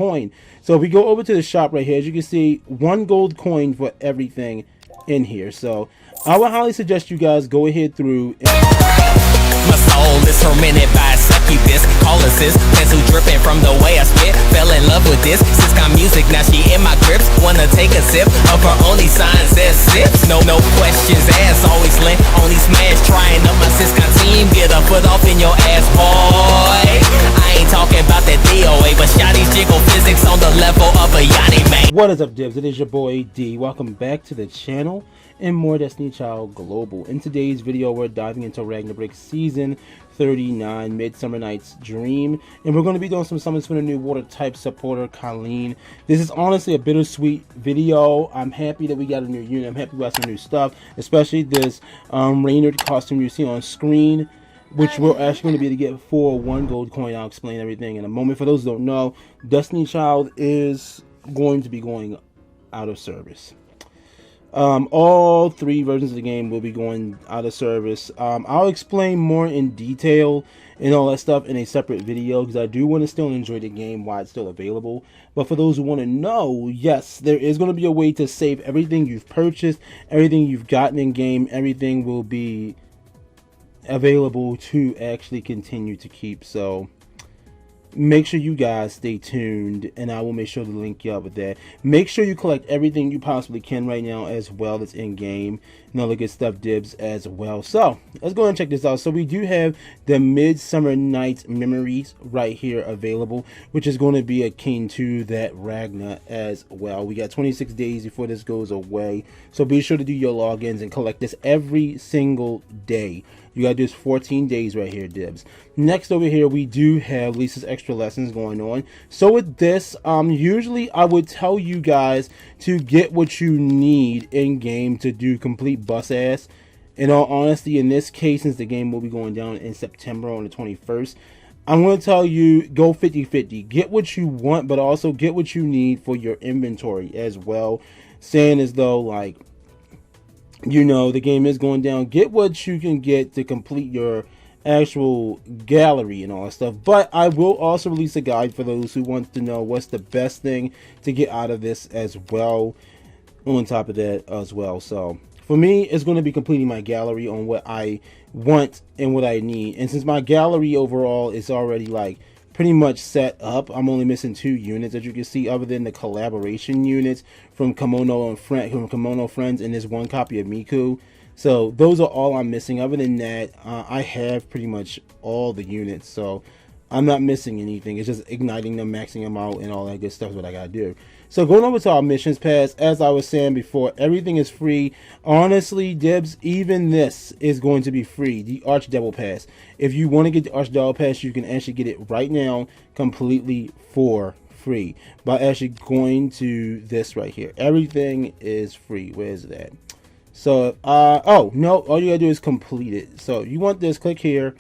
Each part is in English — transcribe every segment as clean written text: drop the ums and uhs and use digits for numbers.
coin. So if we go over to the shop right here, as you can see, 1 gold coin for everything in here. So I would highly suggest you guys go ahead through my soul is fermented by succubus, colossus, pencil dripping from the way I spit. Fell in love with this Siscon music, now she in my grips. Wanna take a sip of her only sign says sips. No questions asked, always lent, only smash. Trying up my Siscon team, get a foot off in your ass, boy. I ain't talking about that DOA, but shotty's jiggle physics on the level of a Yanni man. What is up, Divs? It is your boy D. Welcome back to the channel and more Destiny Child Global. In today's video, we're diving into Ragnarok Season 39, Midsummer Night's Dream, and we're going to be doing some summons for the new water type supporter, Kelone. This is honestly a bittersweet video. I'm happy that we got a new unit. I'm happy we got some new stuff, especially this Reynard costume you see on screen, which we're actually going to be able to get for 1 gold coin. I'll explain everything in a moment. For those who don't know, Destiny Child is going to be going out of service. All 3 versions of the game will be going out of service. I'll explain more in detail and all that stuff in a separate video, because I do want to still enjoy the game while it's still available. But for those who want to know, yes, there is going to be a way to save everything you've purchased, everything you've gotten in game. Everything will be available to actually continue to keep. So make sure you guys stay tuned, and I will make sure to link you up with that. Make sure you collect everything you possibly can right now as well that's in game, and all the good stuff, Dibs, as well. So let's go ahead and check this out. So we do have the Midsummer Night's Memories right here available, which is going to be akin to that Ragnar as well. We got 26 days before this goes away, so be sure to do your logins and collect this every single day. You gotta do this 14 days right here, Dibs. Next over here, we do have Lisa's extra lessons going on. So with this, usually I would tell you guys to get what you need in game to do complete bus ass. In all honesty, in this case, since the game will be going down in September on the 21st, I'm going to tell you, go 50-50. Get what you want, but also get what you need for your inventory as well. Saying as though, like, you know, the game is going down. Get what you can get to complete your actual gallery and all that stuff. But I will also release a guide for those who want to know what's the best thing to get out of this as well, on top of that as well. So for me, it's going to be completing my gallery on what I want and what I need. And since my gallery overall is already like pretty much set up, I'm only missing 2 units, as you can see, other than the collaboration units from Kimono Friends and this 1 copy of Miku. So those are all I'm missing. Other than that, I have pretty much all the units, so I'm not missing anything. It's just igniting them, maxing them out, and all that good stuff is what I gotta do. So going over to our missions pass, as I was saying before, everything is free. Honestly, Dibs, even this is going to be free. The Archdevil Pass. If you want to get the Archdevil Pass, you can actually get it right now completely for free by actually going to this right here. Everything is free. Where is that? So, oh, no, all you gotta do is complete it. So you want this, click here.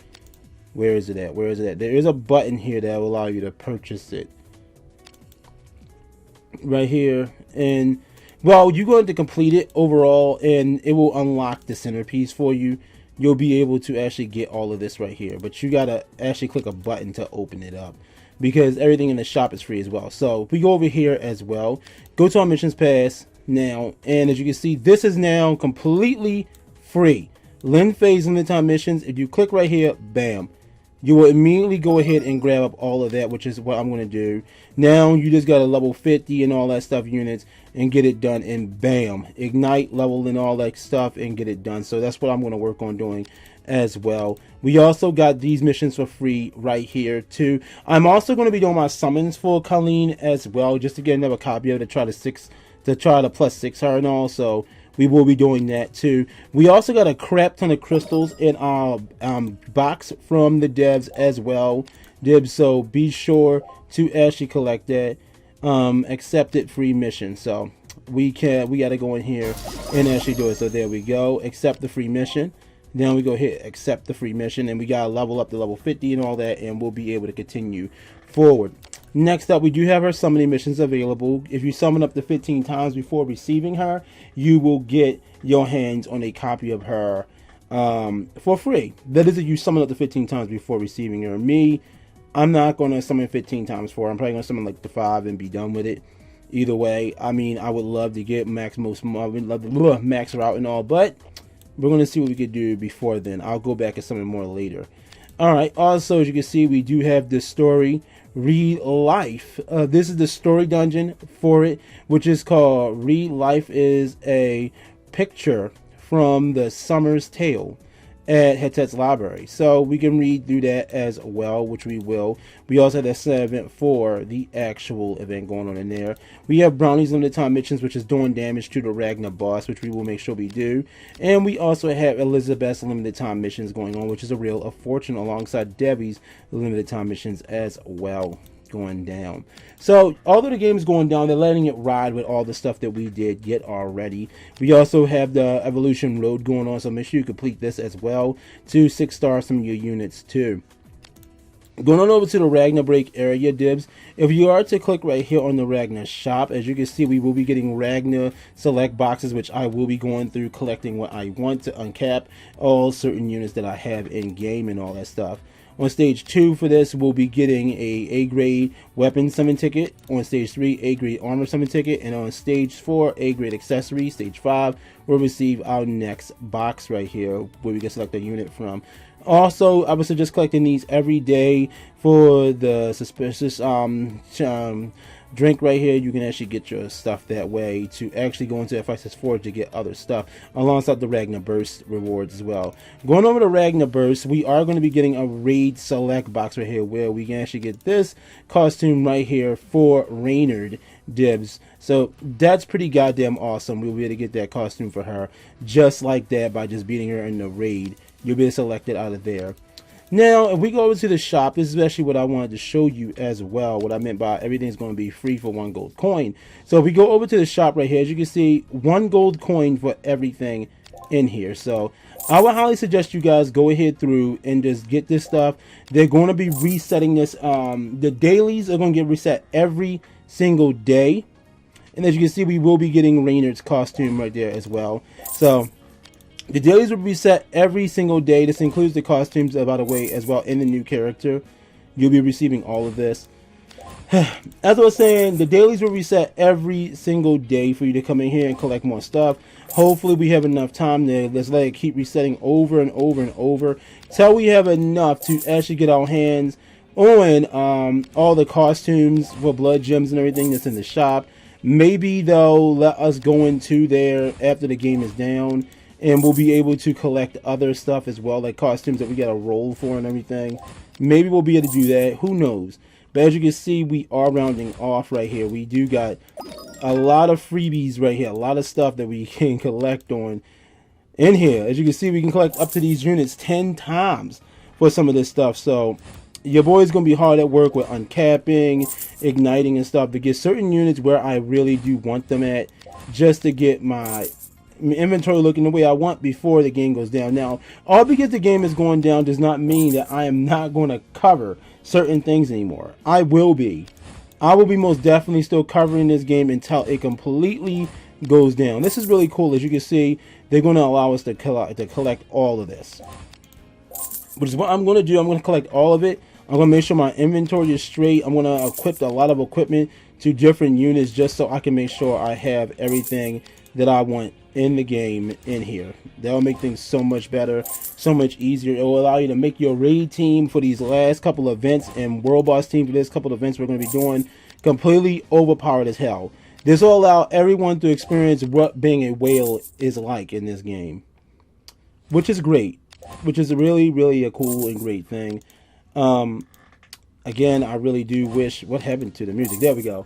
Where is it at? Where is it at? There is a button here that will allow you to purchase it. Right here. And, well, you're going to complete it overall, and it will unlock the centerpiece for you. You'll be able to actually get all of this right here. But you gotta actually click a button to open it up, because everything in the shop is free as well. So we go over here as well. Go to our missions pass now, and as you can see, this is now completely free. Lin phase limited time missions. If you click right here, bam, you will immediately go ahead and grab up all of that, which is what I'm going to do. Now you just got a level 50 and all that stuff units and get it done, and bam, ignite, level, and all that stuff and get it done. So that's what I'm going to work on doing as well. We also got these missions for free right here too. I'm also going to be doing my summons for Kelone as well, just to get another copy of it, to try to +6 her and all. So we will be doing that too. We also got a crap ton of crystals in our box from the devs as well, Dibs. So be sure to actually collect that. Accepted free mission. So we got to go in here and actually do it. So there we go. Accept the free mission. Then we go hit accept the free mission, and we got to level up to level 50 and all that, and we'll be able to continue forward. Next up, we do have her summoning missions available. If you summon up to 15 times before receiving her, you will get your hands on a copy of her for free. That is if you summon up to 15 times before receiving her. Me, I'm not going to summon 15 times 4. I'm probably going to summon like the 5 and be done with it. Either way, I mean, I would love to get max her out and all, but we're going to see what we could do before then. I'll go back and summon more later. Alright, also, as you can see, we do have this story, Read Life. This is the story dungeon for it, which is called Read Life is a picture from the Summer's Tale at Hetet's library. So we can read through that as well, which we will. We also have that set event for the actual event going on in there. We have Brownie's limited time missions, which is doing damage to the Ragnar boss, which we will make sure we do. And we also have Elizabeth's limited time missions going on, which is a Reel of Fortune, alongside Debbie's limited time missions as well going down. So although the game is going down, they're letting it ride with all the stuff that we did get already. We also have the Evolution Road going on, so make sure you complete this as well to 6-star some of your units too. Going on over to the Ragnar break area, Dibs. If you are to click right here on the Ragnar shop, as you can see, we will be getting Ragnar select boxes, which I will be going through collecting what I want to uncap all certain units that I have in game and all that stuff. On stage 2 for this, we'll be getting a A-grade weapon summon ticket. On stage 3, A-grade armor summon ticket. And on stage 4, A-grade accessory. Stage 5, we'll receive our next box right here, where we can select a unit from. Also, I would suggest collecting these every day for the suspicious drink right here. You can actually get your stuff that way to actually go into FISS Forge to get other stuff alongside the Ragnar Burst rewards as well. Going over to Ragnar Burst, we are going to be getting a raid select box right here where we can actually get this costume right here for Reynard, Dibs. So that's pretty goddamn awesome. We'll be able to get that costume for her just like that by just beating her in the raid. You'll be selected out of there. Now, if we go over to the shop, this is actually what I wanted to show you as well. What I meant by everything's going to be free for 1 gold coin. So if we go over to the shop right here, as you can see, 1 gold coin for everything in here. So I would highly suggest you guys go ahead through and just get this stuff. They're going to be resetting this. The dailies are going to get reset every single day. And as you can see, we will be getting Reynard's costume right there as well. So the dailies will be set every single day. This includes the costumes, by the way, as well, in the new character. You'll be receiving all of this. As I was saying, the dailies will reset every single day for you to come in here and collect more stuff. Hopefully we have enough time to let's let it keep resetting over and over and over till we have enough to actually get our hands on all the costumes for blood gems and everything that's in the shop. Maybe they'll let us go into there after the game is down, and we'll be able to collect other stuff as well, like costumes that we got to roll for and everything. Maybe we'll be able to do that. Who knows? But as you can see, we are rounding off right here. We do got a lot of freebies right here. A lot of stuff that we can collect on in here. As you can see, we can collect up to these units 10 times for some of this stuff. So your boy's going to be hard at work with uncapping, igniting and stuff to get certain units where I really do want them at, just to get my inventory looking the way I want before the game goes down. Now, all because the game is going down does not mean that I am not going to cover certain things anymore. I will be most definitely still covering this game until it completely goes down. This is really cool. As you can see, they're going to allow us to collect all of this, which is what I'm going to do. I'm going to collect all of it. I'm going to make sure my inventory is straight. I'm going to equip a lot of equipment to different units just so I can make sure I have everything that I want in the game in here. That'll make things so much better, so much easier. It will allow you to make your raid team for these last couple of events and world boss team for this couple of events we're going to be doing completely overpowered as hell. This will allow everyone to experience what being a whale is like in this game, which is great, which is really a cool and great thing. Again, I really do wish, what happened to the music? There we go.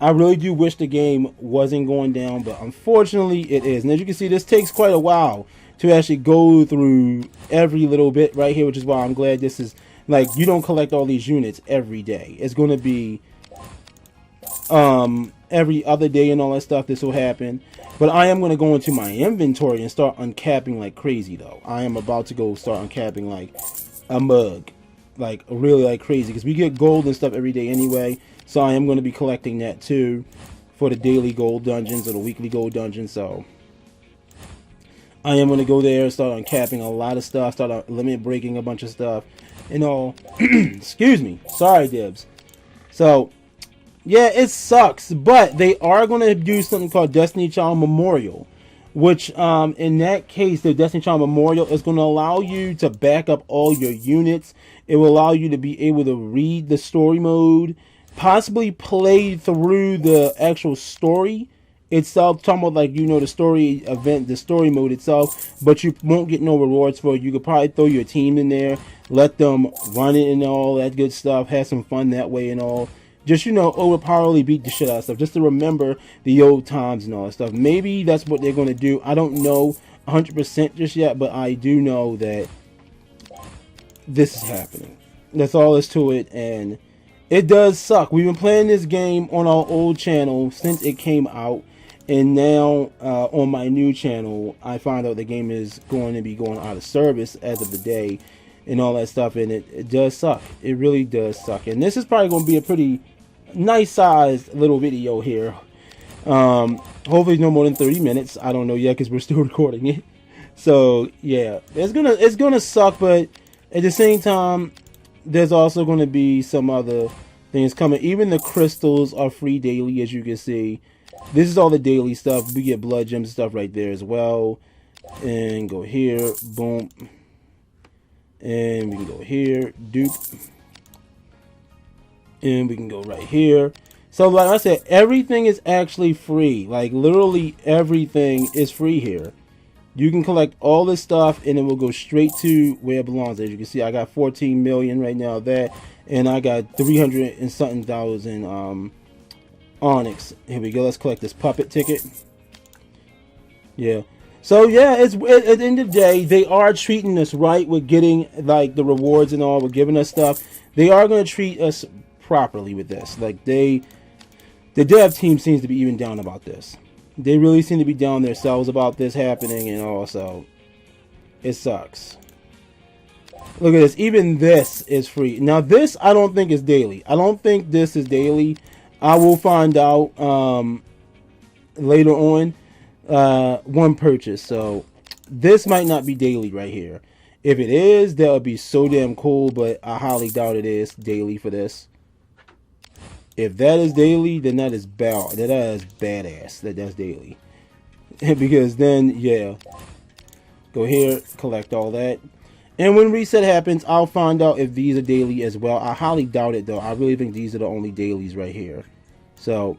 I really do wish the game wasn't going down, but unfortunately it is. And as you can see, this takes quite a while to actually go through every little bit right here, which is why I'm glad this is, like, you don't collect all these units every day. It's going to be every other day and all that stuff. This will happen. But I am going to go into my inventory and start uncapping like crazy, though. I am about to go start uncapping like a mug, like really like crazy, because we get gold and stuff every day anyway. So I am going to be collecting that too for the daily gold dungeons or the weekly gold dungeons. So I am going to go there and start uncapping a lot of stuff, start limit breaking a bunch of stuff, and all. Excuse me. Sorry, Dibs. So, yeah, it sucks, but they are going to do something called Destiny Child Memorial, which in that case, the Destiny Child Memorial is going to allow you to back up all your units. It will allow you to be able to read the story mode, possibly play through the actual story itself, talking about, like, you know, the story event, the story mode itself, but you won't get no rewards for it. You could probably throw your team in there, let them run it and all that good stuff, have some fun that way and all. Just, you know, overpowerly beat the shit out of stuff, just to remember the old times and all that stuff. Maybe that's what they're going to do. I don't know 100% just yet, but I do know that this is happening. That's all there's to it, and it does suck. We've been playing this game on our old channel since it came out, and now on my new channel, I find out the game is going to be going out of service as of the day and all that stuff, and it does suck. It really does suck. And this is probably going to be a pretty nice sized little video here. Hopefully no more than 30 minutes. I don't know yet because we're still recording it. So yeah, it's gonna suck, but at the same time, there's also going to be some other things coming. Even the crystals are free daily, as you can see. This is all the daily stuff. We get blood gems stuff right there as well. And go here, boom. And we can go here, dupe. And we can go right here. So like I said, everything is actually free. Like literally everything is free here. You can collect all this stuff and it will go straight to where it belongs. As you can see, I got 14 million right now of that. And I got 300 and something thousand onyx. Here we go. Let's collect this puppet ticket. Yeah. So yeah, it's at the end of the day, they are treating us right with getting like the rewards and all. With giving us stuff. They are going to treat us properly with this. Like the dev team seems to be even down about this. They really seem to be down themselves about this happening, and also it sucks. Look at this. Even this is free. Now this I don't think is daily. I don't think this is daily. I will find out later on. One purchase. So this might not be daily right here. If it is, that would be so damn cool, but I highly doubt it is daily for this. If that is daily, then that is bad. That is badass. That's daily. Because then, yeah. Go here, collect all that. And when reset happens, I'll find out if these are daily as well. I highly doubt it, though. I really think these are the only dailies right here. So,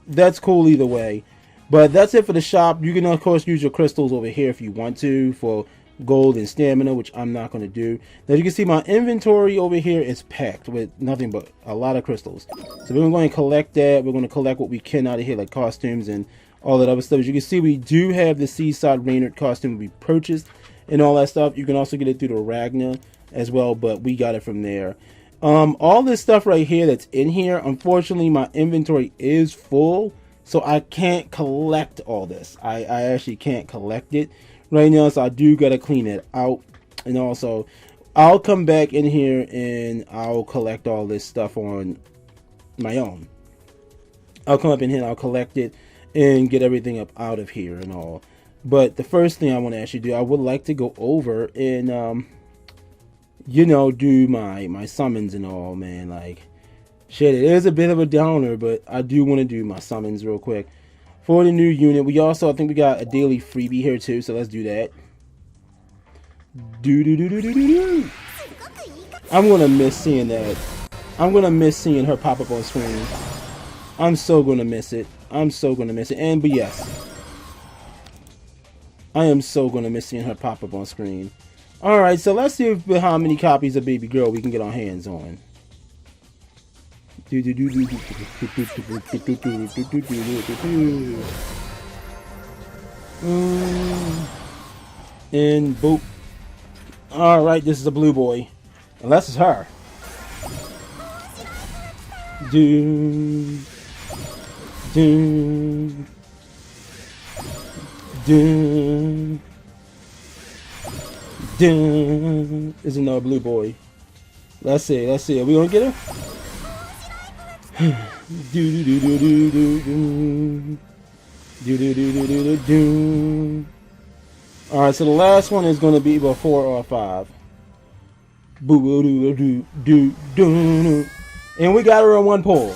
that's cool either way. But that's it for the shop. You can, of course, use your crystals over here if you want to for gold and stamina, which I'm not going to do. Now, you can see my inventory over here is packed with nothing but a lot of crystals. So we're going to collect that. We're going to collect what we can out of here, like costumes and all that other stuff. As you can see, we do have the Seaside Reynard costume we purchased and all that stuff. You can also get it through the Ragnar as well, but we got it from there. All this stuff right here that's in here, unfortunately, my inventory is full. So I can't collect all this. I actually can't collect it right now. So I do got to clean it out. And also, I'll come back in here and I'll collect all this stuff on my own. I'll come up in here and I'll collect it and get everything up out of here and all. But the first thing I want to actually do, I would like to go over and, you know, do my summons and all, man. Like, shit, it is a bit of a downer, but I do want to do my summons real quick. For the new unit, we also, I think we got a daily freebie here too, so let's do that. I'm going to miss seeing that. I'm going to miss seeing her pop up on screen. I'm so going to miss it. I'm so going to miss it. And, but yes, I am so going to miss seeing her pop up on screen. Alright, so let's see how many copies of Baby Girl we can get our hands on. And boop. Alright, this is a blue boy. Unless it's her. Doom. Doom. Doom. Doom. Is another blue boy. Let's see. Let's see. Are we gonna get her? Do do do do do do do do do do do do do. All right, so the last one is going to be either 4 or 5. Boo doo doo doo doo. And we got her in one pull.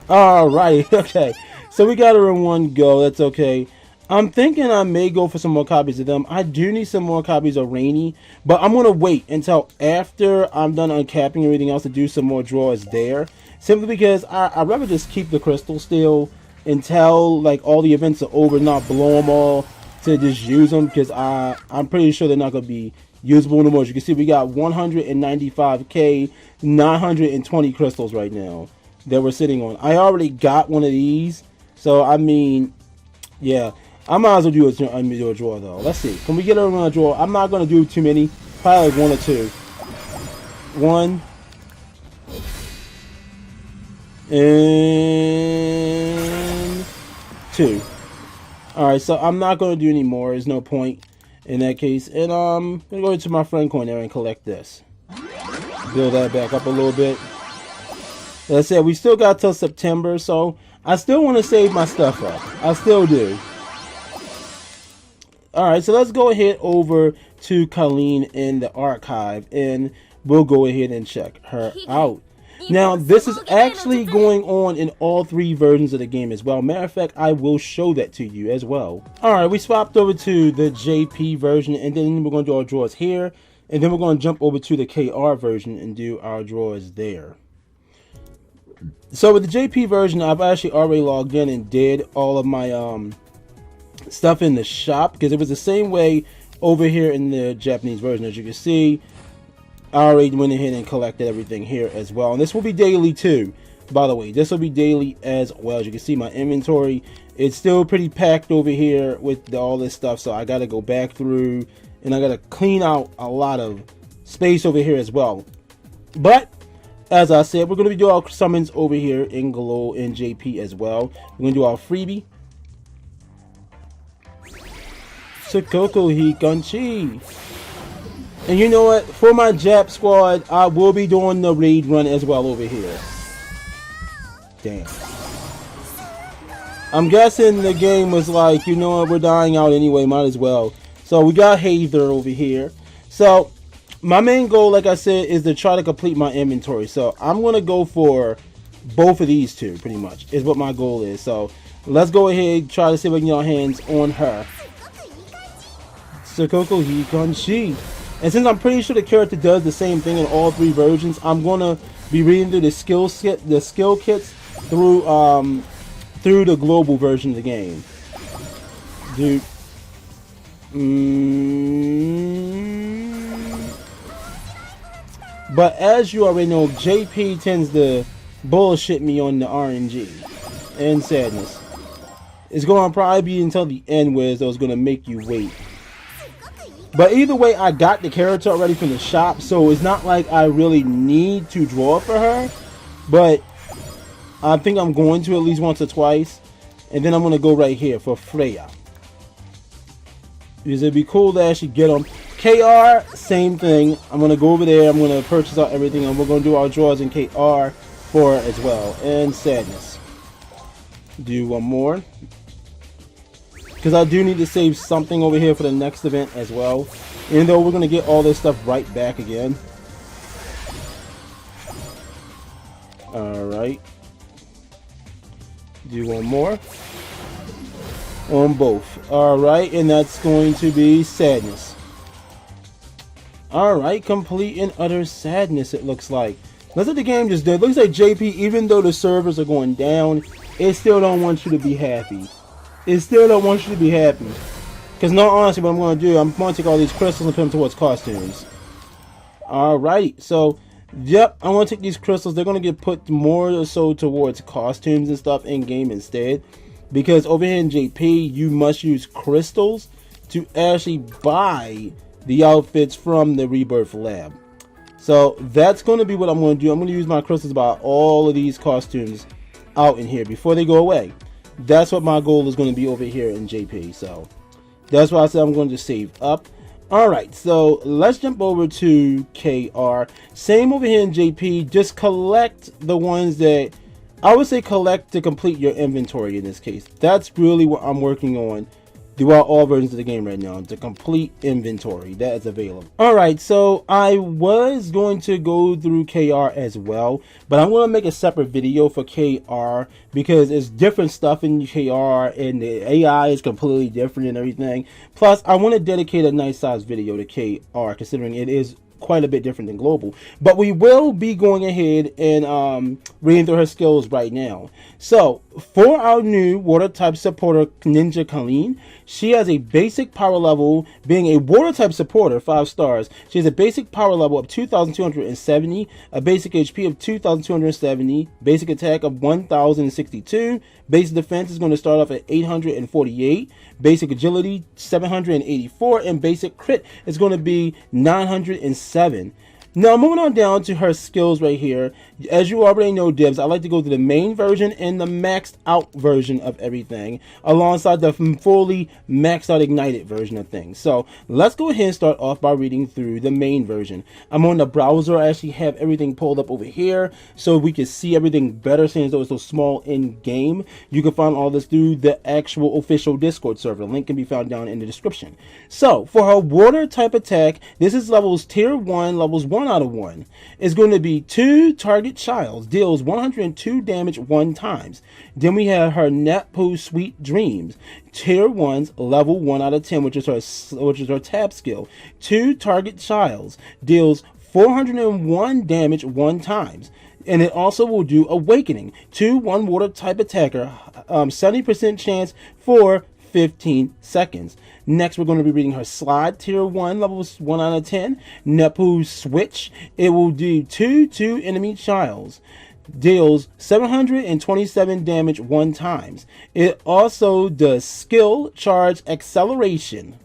Alright, okay. So we got her in one go. That's okay. I'm thinking I may go for some more copies of them. I do need some more copies of Rainy, but I'm going to wait until after I'm done uncapping everything else to do some more draws there. Simply because I'd rather just keep the crystals still until like all the events are over, not blow them all to just use them, because I'm pretty sure they're not going to be usable anymore. As you can see, we got 195k 920 crystals right now that we're sitting on. I already got one of these, so I mean, yeah, I might as well do a draw though. Let's see, can we get her on a draw? I'm not going to do too many, probably like one or two. One and two. Alright, so I'm not going to do any more. There's no point in that case. And I'm going to go to my friend coin there and collect this. Build that back up a little bit. Like I said, we still got till September, so I still want to save my stuff up. I still do. Alright, so let's go ahead over to Kelone in the archive, and we'll go ahead and check her out. Now, this is actually going on in all three versions of the game as well. Matter of fact, I will show that to you as well. Alright, we swapped over to the JP version, and then we're going to do our drawers here. And then we're going to jump over to the KR version and do our drawers there. So with the JP version, I've actually already logged in and did all of my stuff in the shop, because it was the same way over here in the Japanese version. As you can see, I already went ahead and collected everything here as well. And this will be daily too, by the way. This will be daily as well. As you can see, my inventory, it's still pretty packed over here with all this stuff. So I got to go back through and I got to clean out a lot of space over here as well. But as I said, we're going to be doing our summons over here in Glow and JP as well. We're going to do our freebie. Sakoko Hikanchi. And you know what? For my Jap squad, I will be doing the raid run as well over here. Damn. I'm guessing the game was like, you know what? We're dying out anyway. Might as well. So we got Hather over here. So my main goal, like I said, is to try to complete my inventory. So I'm going to go for both of these two, pretty much, is what my goal is. So let's go ahead, try to see if we can get our hands on her. Sakoko Hikanshi. And since I'm pretty sure the character does the same thing in all three versions, I'm gonna be reading through the skill kits through the global version of the game. Dude. But as you already know, JP tends to bullshit me on the RNG and sadness. It's gonna probably be until the end where it's gonna make you wait. But either way, I got the character already from the shop, so it's not like I really need to draw for her. But I think I'm going to at least once or twice. And then I'm going to go right here for Freya. Because it'd be cool to actually get them. KR, same thing. I'm going to go over there. I'm going to purchase out everything. And we're going to do our draws in KR for as well. And Sadness. Do one more. Because I do need to save something over here for the next event as well. Even though we're going to get all this stuff right back again. Alright. Do one more. On both. Alright, and that's going to be Sadness. Alright, complete and utter sadness, it looks like. That's what the game just did. It looks like JP, even though the servers are going down, it still don't want you to be happy. It still don't want you to be happy. Because no, honestly, what I'm going to do, I'm going to take all these crystals and put them towards costumes. Alrighty, so, yep, I'm going to take these crystals. They're going to get put more or so towards costumes and stuff in-game instead. Because over here in JP, you must use crystals to actually buy the outfits from the Rebirth Lab. So, that's going to be what I'm going to do. I'm going to use my crystals to buy all of these costumes out in here before they go away. That's what my goal is going to be over here in JP. So that's why I said I'm going to save up. Alright, so let's jump over to KR. Same over here in JP. Just collect the ones that I would say collect to complete your inventory in this case. That's really what I'm working on throughout all versions of the game right now. It's a complete inventory that is available. Alright, so I was going to go through KR as well, but I'm going to make a separate video for KR because it's different stuff in KR and the AI is completely different and everything. Plus, I want to dedicate a nice size video to KR considering it is quite a bit different than global, but we will be going ahead and reading through her skills right now. So for our new water type supporter Ninja Kelone, she has a basic power level, being a water type supporter, 5 stars. She has a basic power level of 2,270, a basic HP of 2,270, basic attack of 1,062, basic defense is going to start off at 848, basic agility 784, and basic crit is going to be 907. Now moving on down to her skills right here. As you already know, Dibs, I like to go to the main version and the maxed out version of everything alongside the fully maxed out ignited version of things. So let's go ahead and start off by reading through the main version. I'm on the browser. I actually have everything pulled up over here so we can see everything better, since though it's so small in game. You can find all this through the actual official Discord server. Link can be found down in the description. So for her water type attack, this is levels tier 1, levels 1 out of 1. It's going to be 2 target childs, deals 102 damage 1 times. Then we have her Napu Sweet Dreams, tier 1's level 1 out of 10, which is her tab skill. 2 target childs, deals 401 damage 1 times. And it also will do Awakening, 1 water type attacker, 70% chance for 15 seconds. Next, we're going to be reading her Slide, tier 1, levels 1 out of 10. Napu Switch. It will do 2 enemy childs. Deals 727 damage 1 times. It also does Skill Charge Acceleration.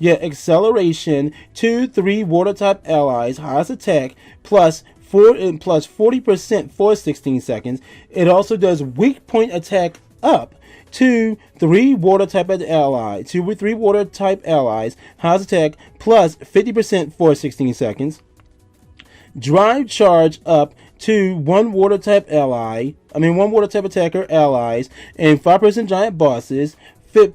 Acceleration. 3 water type allies, highest attack, plus 40% for 16 seconds. It also does Weak Point Attack Up. 3 water type allies, 2 or 3 water type allies, highest attack, plus 50% for 16 seconds. Drive Charge Up to 1 water type attacker allies, and 5% giant bosses,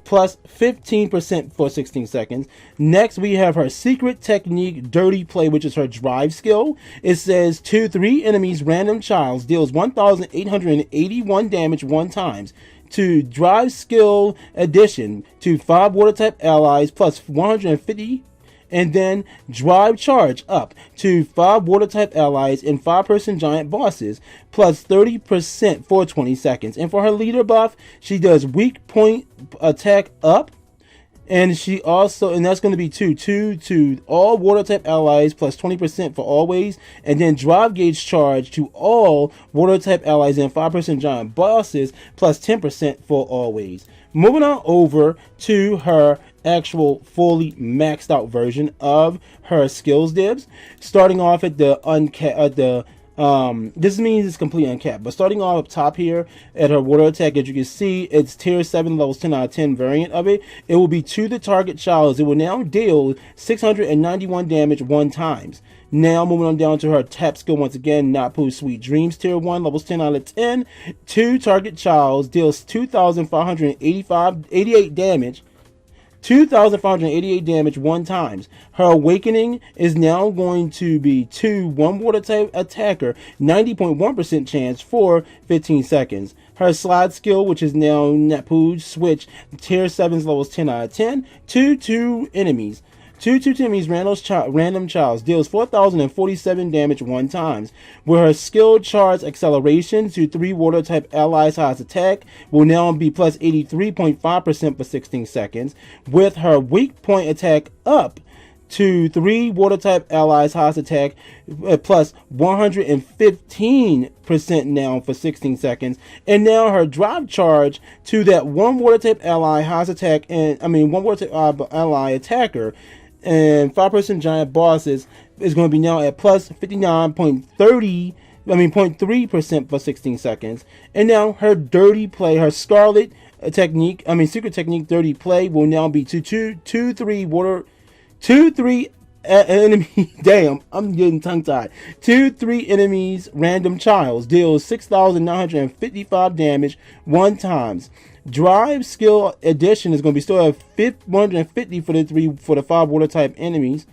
plus 15% for 16 seconds. Next, we have her Secret Technique Dirty Play, which is her drive skill. It says 3 enemies random childs, deals 1,881 damage 1 times. To drive skill addition to 5 water type allies, plus 150, and then drive charge up to 5 water type allies and 5-person giant bosses, plus 30% for 20 seconds. And for her leader buff, she does Weak Point Attack Up, and she also, and that's going to be 2 to all water type allies, plus 20% for always, and then drive gauge charge to all water type allies and 5% giant bosses, plus 10% for always. Moving on over to her actual fully maxed out version of her skills, Dibs. Starting off at the this means it's completely uncapped, but starting off up top here at her water attack, as you can see, it's tier 7 levels 10 out of 10 variant of it. It will be to the target childs. It will now deal 691 damage 1 times. Now moving on down to her tap skill once again, Napu Sweet Dreams, tier 1, levels 10 out of 10. 2 target childs, deals 2,588 damage. 2,588 damage 1 times. Her Awakening is now going to be 1 water type attacker, 90.1% chance for 15 seconds. Her Slide skill, which is now Napu Switch, tier 7's levels 10 out of 10. 2 enemies. 2 enemies random childs, deals 4,047 damage 1 times. With her skill charge acceleration to 3 water type allies highest attack will now be plus 83.5% for 16 seconds. With her Weak Point Attack Up to 3 water type allies highest attack, plus 115% now for 16 seconds. And now her drive charge to that 1 water type ally highest attack, and 1 water type ally attacker and 5-person giant bosses is going to be now at plus 0.3% for 16 seconds. And now her dirty play, her Secret Technique Dirty Play will now be 3 enemy. Damn, I'm getting tongue tied. 2-3 enemies random childs deals 6,955 damage 1 times. Drive skill addition is going to be still at 150 for the 5 water type allies,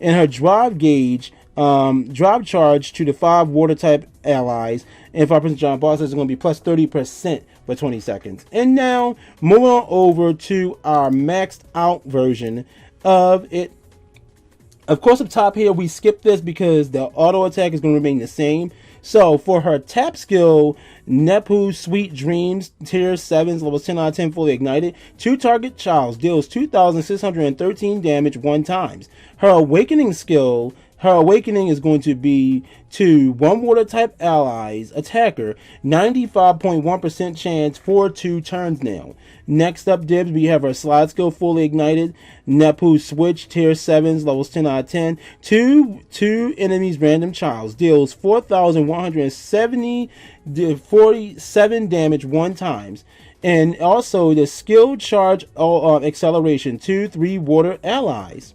and her drive gauge, drive charge to the 5 water type allies and 5% giant bosses is going to be plus 30% for 20 seconds. And now moving on over to our maxed out version of it. Of course, up top here we skip this because the auto attack is going to remain the same. So for her tap skill, Nepu Sweet Dreams, tier 7s, levels 10 out of 10, fully ignited. 2 target childs, deals 2,613 damage 1 times. Her awakening skill, her awakening is going to be to 1 water type allies, attacker, 95.1% chance for 2 turns now. Next up, Dibs, we have our slide skill fully ignited. Nepu Switch, tier 7s, levels 10 out of 10. 2 enemies random childs, deals 4,147 damage 1 times. And also the skill charge acceleration, 2-3 water allies.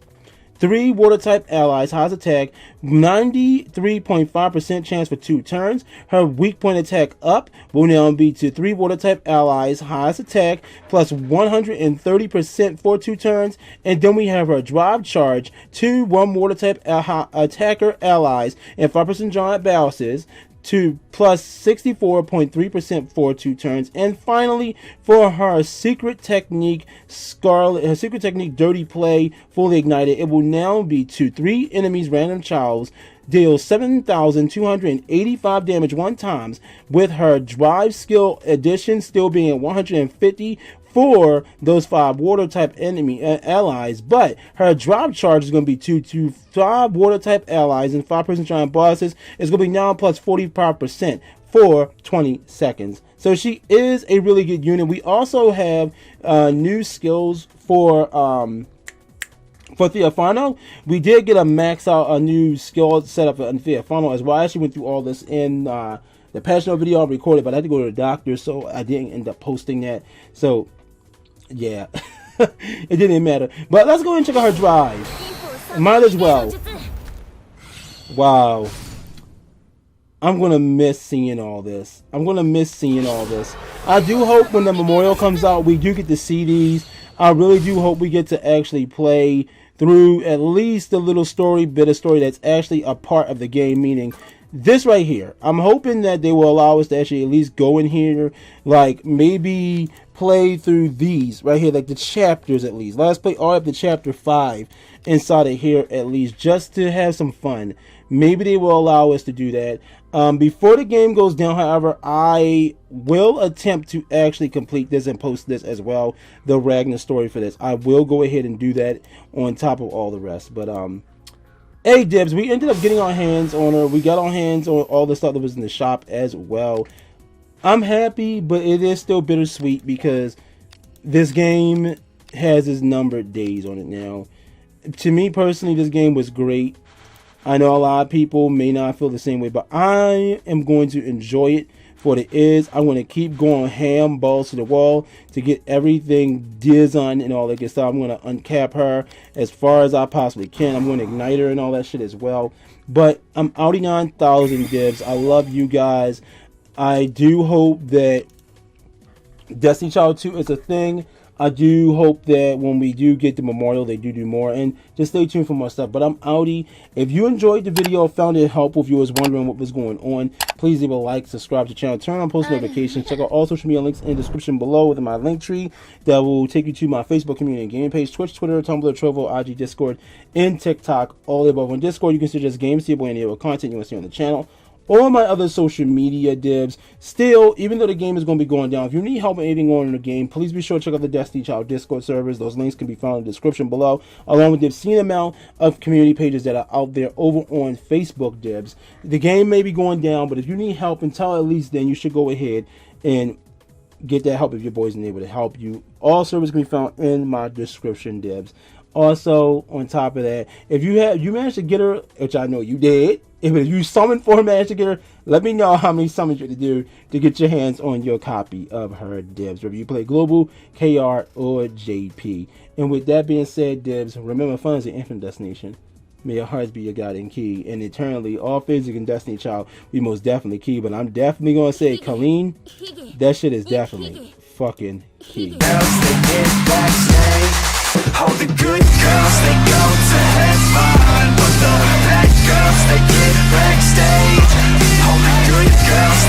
3 water type allies, highest attack, 93.5% chance for 2 turns. Her weak point attack up will now be to 3 water type allies, highest attack, plus 130% for 2 turns. And then we have her drive charge to 1 water type attacker allies and 5% giant bosses, to plus 64.3% for 2 turns. And finally, for her secret technique Dirty Play fully ignited, it will now be to 3 enemies random childs, deals 7,285 damage 1 times, with her drive skill addition still being at 150 for those 5 water type enemy allies, but her drop charge is going to be 2 to 5 water type allies and 5% giant bosses. It's going to be now plus 45% for 20 seconds. So she is a really good unit. We also have new skills for Theophano. We did get a new skill setup for Theophano as well. I actually went through all this in the Passion video I recorded, but I had to go to the doctor, so I didn't end up posting that. So yeah, it didn't matter. But let's go and check out her drive. Might as well. Wow. I'm going to miss seeing all this. I do hope when the memorial comes out, we do get to see these. I really do hope we get to actually play through at least a little bit of story that's actually a part of the game, meaning this right here. I'm hoping that they will allow us to actually at least go in here, like maybe play through these right here, like the chapters at least. Let's play all up to chapter 5 inside of here at least, just to have some fun. Maybe they will allow us to do that. Before the game goes down, however, I will attempt to actually complete this and post this as well, the Ragnar story for this. I will go ahead and do that on top of all the rest. But hey Dibs, we ended up getting our hands on her. We got our hands on all the stuff that was in the shop as well. I'm happy, but it is still bittersweet because this game has its numbered days on it now. To me personally, this game was great. I know a lot of people may not feel the same way, but I am going to enjoy it for what it is. I'm going to keep going ham, balls to the wall to get everything designed and all that good stuff. I'm going to uncap her as far as I possibly can. I'm going to ignite her and all that shit as well. But I'm Audi 9000 Dibs. I love you guys. I do hope that Destiny Child 2 is a thing. I do hope that when we do get the memorial, they do more. And just stay tuned for more stuff. But I'm Audi. If you enjoyed the video, found it helpful, if you was wondering what was going on, please leave a like, subscribe to the channel, turn on post notifications. Check out all social media links in the description below within my link tree that will take you to my Facebook community and game page, Twitch, Twitter, Tumblr, Trovo, IG, Discord, and TikTok. All the above. On Discord, you can suggest games to your boy and other content you want to see on the channel. All my other social media Dibs. Still, even though the game is going to be going down, if you need help with anything going in the game, please be sure to check out the DestinyChild Discord servers. Those links can be found in the description below, along with the obscene amount of community pages that are out there over on Facebook, Dibs. The game may be going down, but if you need help until at least then, you should go ahead and get that help if your boys are able to help you. All servers can be found in my description, Dibs. Also, on top of that, if you managed to get her, which I know you did, if you summoned for her, managed to get her, let me know how many summons you have to do to get your hands on your copy of her, Dibs. Whether you play Global, KR, or JP. And with that being said, Dibs, remember fun is an infinite destination. May your hearts be your guiding key. And eternally, all physics and Destiny Child, we most definitely key. But I'm definitely going to say, Kelone, that shit is definitely fucking key. All the good girls, they go to heaven, but the bad girls, they get backstage. All the good girls,